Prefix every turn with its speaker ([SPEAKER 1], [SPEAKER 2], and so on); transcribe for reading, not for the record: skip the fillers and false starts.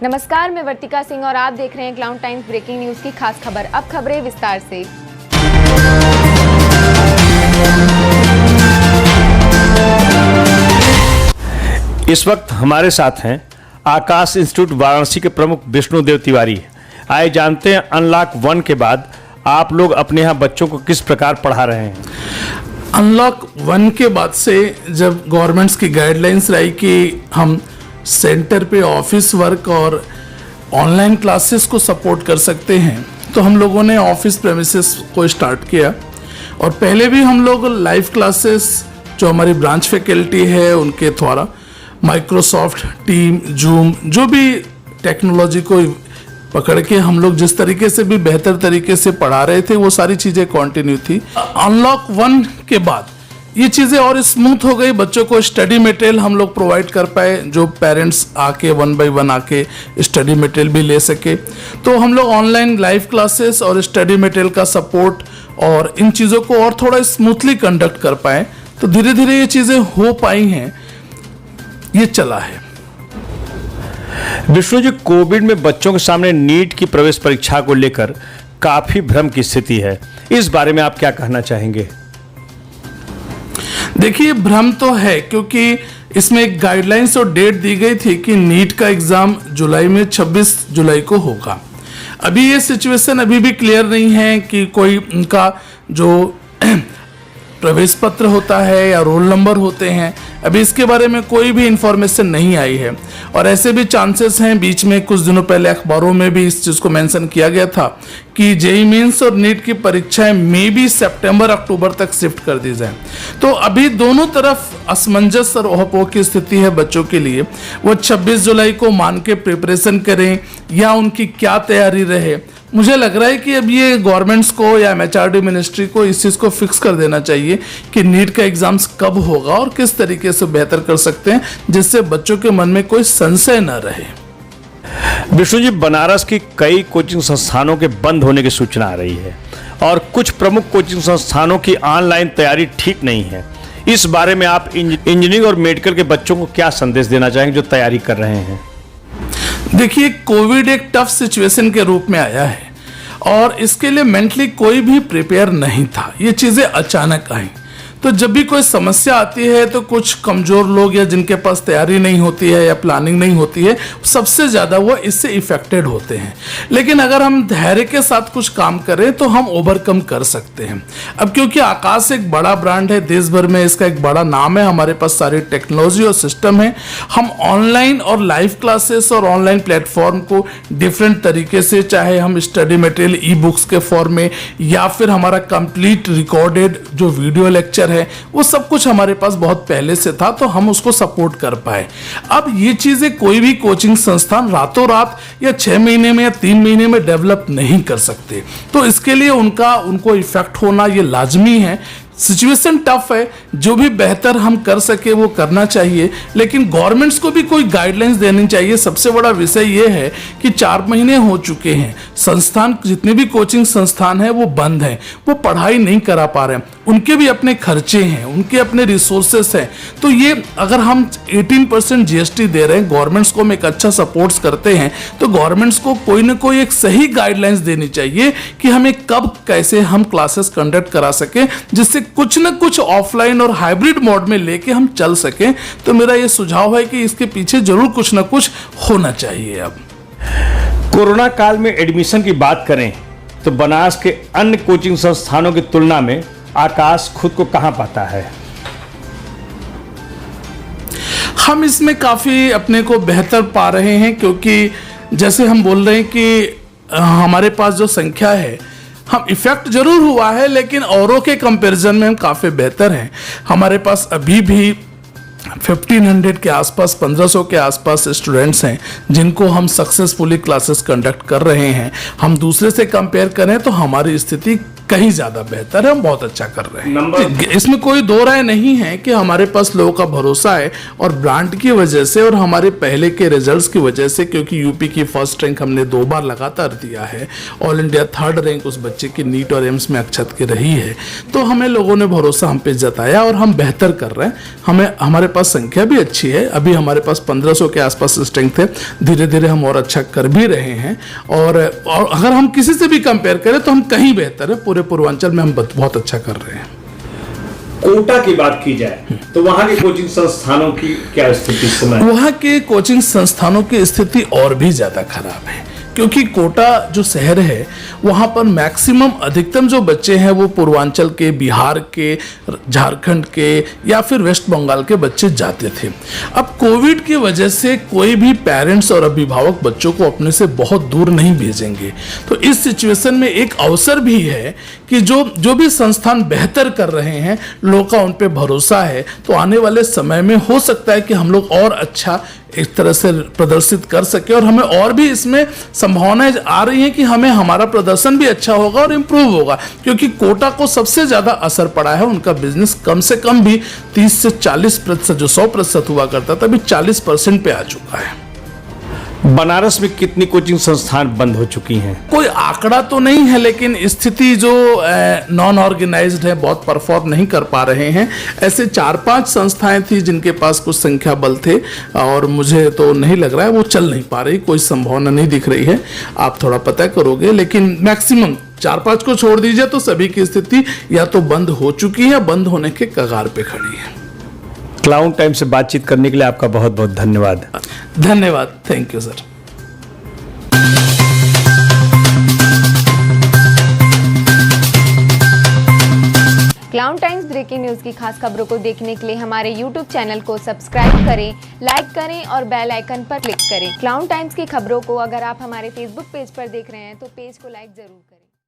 [SPEAKER 1] नमस्कार, मैं वर्तिका सिंह और आप देख रहे हैं क्लाउड टाइम्स ब्रेकिंग न्यूज की खास खबर। अब खबरें विस्तार से।
[SPEAKER 2] इस वक्त हमारे साथ हैं आकाश इंस्टीट्यूट वाराणसी के प्रमुख विष्णुदेव तिवारी। आइए जानते हैं अनलॉक 1 के बाद आप लोग अपने यहाँ बच्चों को किस प्रकार पढ़ा रहे हैं।
[SPEAKER 3] अनलॉक 1 के बाद से जब गवर्नमेंट्स की गाइडलाइंस रही कि हम सेंटर पे ऑफिस वर्क और ऑनलाइन क्लासेस को सपोर्ट कर सकते हैं, तो हम लोगों ने ऑफिस प्रेमिसेस को स्टार्ट किया। और पहले भी हम लोग लाइव क्लासेस जो हमारी ब्रांच फैकल्टी है उनके द्वारा माइक्रोसॉफ्ट टीम, जूम, जो भी टेक्नोलॉजी को पकड़ के हम लोग जिस तरीके से भी बेहतर तरीके से पढ़ा रहे थे वो सारी चीज़ें कंटिन्यू थी। अनलॉक 1 के बाद ये चीज़ें और स्मूथ हो गई। बच्चों को स्टडी मटेरियल हम लोग प्रोवाइड कर पाए, जो पेरेंट्स आके 1 by 1 आके स्टडी मटेरियल भी ले सके। तो हम लोग ऑनलाइन लाइव क्लासेस और स्टडी मटेरियल का सपोर्ट और इन चीज़ों को और थोड़ा स्मूथली कंडक्ट कर पाए। तो धीरे धीरे ये चीज़ें हो पाई हैं, ये चला है।
[SPEAKER 2] विष्णु जी, कोविड में बच्चों के सामने नीट की प्रवेश परीक्षा को लेकर काफी भ्रम की स्थिति है, इस बारे में आप क्या कहना चाहेंगे?
[SPEAKER 3] देखिए, भ्रम तो है क्योंकि इसमें एक गाइडलाइंस और डेट दी गई थी कि नीट का एग्जाम जुलाई में 26 जुलाई को होगा। अभी ये सिचुएशन अभी भी क्लियर नहीं है कि कोई उनका जो प्रवेश पत्र होता है या रोल नंबर होते हैं, अभी इसके बारे में कोई भी इंफॉर्मेशन नहीं आई है। और ऐसे भी चांसेस हैं, बीच में कुछ दिनों पहले अखबारों में भी इस चीज़ को मेंशन किया गया था कि जेईई मेंस और नीट की परीक्षाएं मे भी सितंबर अक्टूबर तक शिफ्ट कर दी जाए। तो अभी दोनों तरफ असमंजस और ओहपोह की स्थिति है बच्चों के लिए। वो 26 जुलाई को मान के प्रिपरेशन करें या उनकी क्या तैयारी रहे। मुझे लग रहा है कि अब ये गवर्नमेंट्स को या एमएचआरडी मिनिस्ट्री को इस चीज़ को फिक्स कर देना चाहिए कि नीट का एग्जाम्स कब होगा और किस तरीके से बेहतर कर सकते हैं, जिससे बच्चों के मन में कोई संशय न रहे।
[SPEAKER 2] विष्णु जी, बनारस की कई कोचिंग संस्थानों के बंद होने की सूचना आ रही है और कुछ प्रमुख कोचिंग संस्थानों की ऑनलाइन तैयारी ठीक नहीं है। इस बारे में आप इंजीनियरिंग और मेडिकल के बच्चों को क्या संदेश देना चाहेंगे जो तैयारी कर रहे हैं?
[SPEAKER 3] देखिए, कोविड एक टफ सिचुएशन के रूप में आया है और इसके लिए मेंटली कोई भी प्रिपेयर नहीं था। ये चीज़ें अचानक आई। तो जब भी कोई समस्या आती है तो कुछ कमज़ोर लोग या जिनके पास तैयारी नहीं होती है या प्लानिंग नहीं होती है, सबसे ज़्यादा वो इससे इफ़ेक्टेड होते हैं। लेकिन अगर हम धैर्य के साथ कुछ काम करें तो हम ओवरकम कर सकते हैं। अब क्योंकि आकाश एक बड़ा ब्रांड है, देश भर में इसका एक बड़ा नाम है, हमारे पास सारी टेक्नोलॉजी और सिस्टम है। हम ऑनलाइन और लाइव क्लासेस और ऑनलाइन प्लेटफॉर्म को डिफरेंट तरीके से, चाहे हम स्टडी मटेरियल ई बुक्स के फॉर्म में या फिर हमारा कंप्लीट रिकॉर्डेड जो वीडियो लेक्चर है, वो सब कुछ हमारे पास बहुत पहले से था, तो हम उसको सपोर्ट कर पाए। अब ये चीजें कोई भी कोचिंग संस्थान रातों रात या 6 महीने में या 3 महीने में डेवलप नहीं कर सकते। तो इसके लिए उनको इफेक्ट होना ये लाजमी है। सिचुएशन टफ है, जो भी बेहतर हम कर सके वो करना चाहिए, लेकिन गवर्नमेंट्स को भी कोई गाइडलाइंस देनी चाहिए। सबसे बड़ा विषय ये है कि 4 महीने हो चुके हैं, संस्थान जितने भी कोचिंग संस्थान हैं वो बंद हैं, वो पढ़ाई नहीं करा पा रहे हैं, उनके भी अपने खर्चे हैं, उनके अपने रिसोर्सेस हैं। तो ये अगर हम 18% जीएसटी दे रहे हैं, गवर्नमेंट्स को हम एक अच्छा सपोर्ट्स करते हैं, तो गवर्नमेंट्स को कोई ना कोई एक सही गाइडलाइंस देनी चाहिए कि हमें कब कैसे हम क्लासेस कंडक्ट करा सकें, जिससे कुछ ना कुछ ऑफलाइन और हाइब्रिड मोड में लेके हम चल सकें। तो मेरा ये सुझाव है कि इसके पीछे जरूर कुछ ना कुछ होना चाहिए। अब
[SPEAKER 2] कोरोना काल में एडमिशन की बात करें तो बनारस के अन्य कोचिंग संस्थानों की तुलना में आकाश खुद को कहां पाता है?
[SPEAKER 3] हम इसमें काफी अपने को बेहतर पा रहे हैं, क्योंकि जैसे हम बोल रहे हैं कि हमारे पास जो संख्या है, हम इफेक्ट जरूर हुआ है, लेकिन औरों के कंपैरिजन में हम काफ़ी बेहतर हैं। हमारे पास अभी भी 1500 के आसपास, 1500 के आसपास स्टूडेंट्स हैं जिनको हम सक्सेसफुली क्लासेस कंडक्ट कर रहे हैं। हम दूसरे से कंपेयर करें तो हमारी स्थिति कहीं ज़्यादा बेहतर है, हम बहुत अच्छा कर रहे हैं। इसमें कोई दो राय नहीं है कि हमारे पास लोगों का भरोसा है और ब्रांड की वजह से और हमारे पहले के रिजल्ट्स की वजह से, क्योंकि यूपी की फर्स्ट रैंक हमने 2 बार लगातार दिया है, ऑल इंडिया 3rd रैंक उस बच्चे की नीट और एम्स में अक्षत की रही है, तो हमें लोगों ने भरोसा हम पे जताया और हम बेहतर कर रहे हैं। हमारे पास संख्या भी अच्छी है। अभी हमारे पास 1500 के आसपास स्ट्रेंथ है। धीरे धीरे हम और अच्छा कर भी रहे हैं, और अगर हम किसी से भी कंपेयर करें तो हम कहीं बेहतर है। पूरे पूर्वांचल में हम बहुत अच्छा कर रहे हैं।
[SPEAKER 2] कोटा की बात की जाए तो वहां के कोचिंग संस्थानों की क्या स्थिति इस समय?
[SPEAKER 3] वहां के कोचिंग संस्थानों की स्थिति और भी ज्यादा खराब है, क्योंकि कोटा जो शहर है वहाँ पर मैक्सिमम अधिकतम जो बच्चे हैं वो पूर्वांचल के, बिहार के, झारखंड के या फिर वेस्ट बंगाल के बच्चे जाते थे। अब कोविड की वजह से कोई भी पेरेंट्स और अभिभावक बच्चों को अपने से बहुत दूर नहीं भेजेंगे। तो इस सिचुएशन में एक अवसर भी है कि जो भी संस्थान बेहतर कर रहे हैं, लोगों का उन पे भरोसा है, तो आने वाले समय में हो सकता है कि हम लोग और अच्छा एक तरह से प्रदर्शित कर सके, और हमें और भी इसमें संभावनाएं आ रही हैं कि हमें हमारा प्रदर्शन भी अच्छा होगा और इम्प्रूव होगा। क्योंकि कोटा को सबसे ज्यादा असर पड़ा है, उनका बिजनेस कम से कम भी 30 से 40%, जो 100% हुआ करता था, अभी 40% पे आ चुका है।
[SPEAKER 2] बनारस में कितनी कोचिंग संस्थान बंद हो चुकी हैं?
[SPEAKER 3] कोई आंकड़ा तो नहीं है, लेकिन स्थिति जो नॉन ऑर्गेनाइज्ड है, बहुत परफॉर्म नहीं कर पा रहे हैं। ऐसे 4-5 संस्थाएं थी जिनके पास कुछ संख्या बल थे, और मुझे तो नहीं लग रहा है वो चल नहीं पा रही, कोई संभावना नहीं दिख रही है। आप थोड़ा पता करोगे, लेकिन मैक्सिमम 4-5 को छोड़ दीजिए तो सभी की स्थिति या तो बंद हो चुकी है, बंद होने के कगार पे खड़ी है।
[SPEAKER 2] क्लाउन टाइम से बातचीत करने के लिए आपका बहुत बहुत धन्यवाद।
[SPEAKER 3] धन्यवाद, thank you sir.
[SPEAKER 1] Clown Times breaking news की खास खबरों को देखने के लिए हमारे YouTube चैनल को सब्सक्राइब करें, लाइक करें और बेल आइकन पर क्लिक करें। क्लाउन टाइम्स की खबरों को अगर आप हमारे Facebook पेज पर देख रहे हैं तो पेज को लाइक जरूर करें।